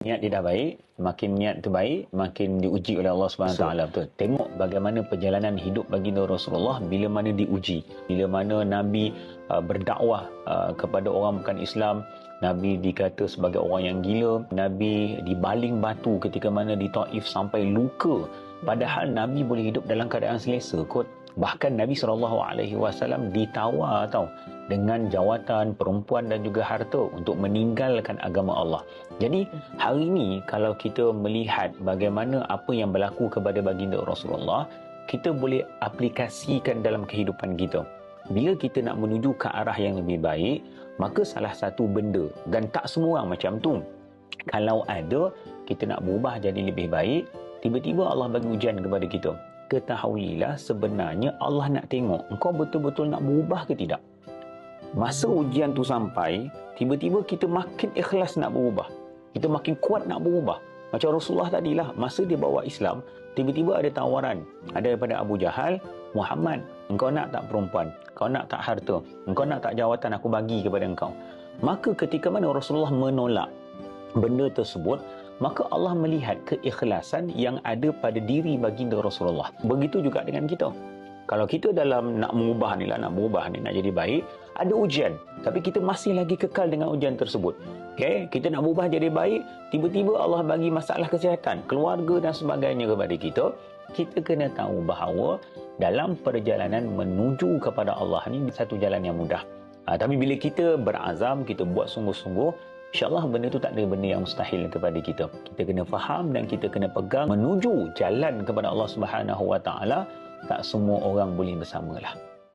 Niat dia dah baik, makin niat tu baik, makin diuji oleh Allah Subhanahu Taala. Betul. Tengok bagaimana perjalanan hidup baginda Rasulullah bila mana diuji, bila mana Nabi berdakwah kepada orang bukan Islam, Nabi dikata sebagai orang yang gila, Nabi dibaling batu ketika mana di Taif sampai luka. Padahal Nabi boleh hidup dalam keadaan selesa kot. Bahkan Nabi SAW ditawar dengan jawatan, perempuan dan juga harta untuk meninggalkan agama Allah. Jadi hari ini kalau kita melihat bagaimana apa yang berlaku kepada baginda Rasulullah, kita boleh aplikasikan dalam kehidupan kita. Bila kita nak menuju ke arah yang lebih baik, maka salah satu benda, dan tak semua orang macam tu, kalau ada kita nak berubah jadi lebih baik, tiba-tiba Allah bagi ujian kepada kita. Ketahuilah sebenarnya Allah nak tengok engkau betul-betul nak berubah ke tidak. Masa ujian tu sampai, tiba-tiba kita makin ikhlas nak berubah, kita makin kuat nak berubah. Macam Rasulullah tadilah, masa dia bawa Islam, tiba-tiba ada tawaran, ada daripada Abu Jahal, Muhammad, engkau nak tak perempuan, engkau nak tak harta, engkau nak tak jawatan, aku bagi kepada engkau. Maka ketika mana Rasulullah menolak benda tersebut, maka Allah melihat keikhlasan yang ada pada diri baginda Rasulullah. Begitu juga dengan kita. Kalau kita dalam nak mengubah ni lah, nak berubah ni, nak jadi baik, ada ujian, tapi kita masih lagi kekal dengan ujian tersebut. Okay? Kita nak berubah jadi baik, tiba-tiba Allah bagi masalah kesihatan, keluarga dan sebagainya kepada kita. Kita kena tahu bahawa dalam perjalanan menuju kepada Allah ni satu jalan yang mudah. Tapi bila kita berazam, kita buat sungguh-sungguh, InsyaAllah benda tu tak ada benda yang mustahil kepada kita. Kita kena faham dan kita kena pegang menuju jalan kepada Allah Subhanahu Wa Taala. Tak semua orang boleh bersamalah.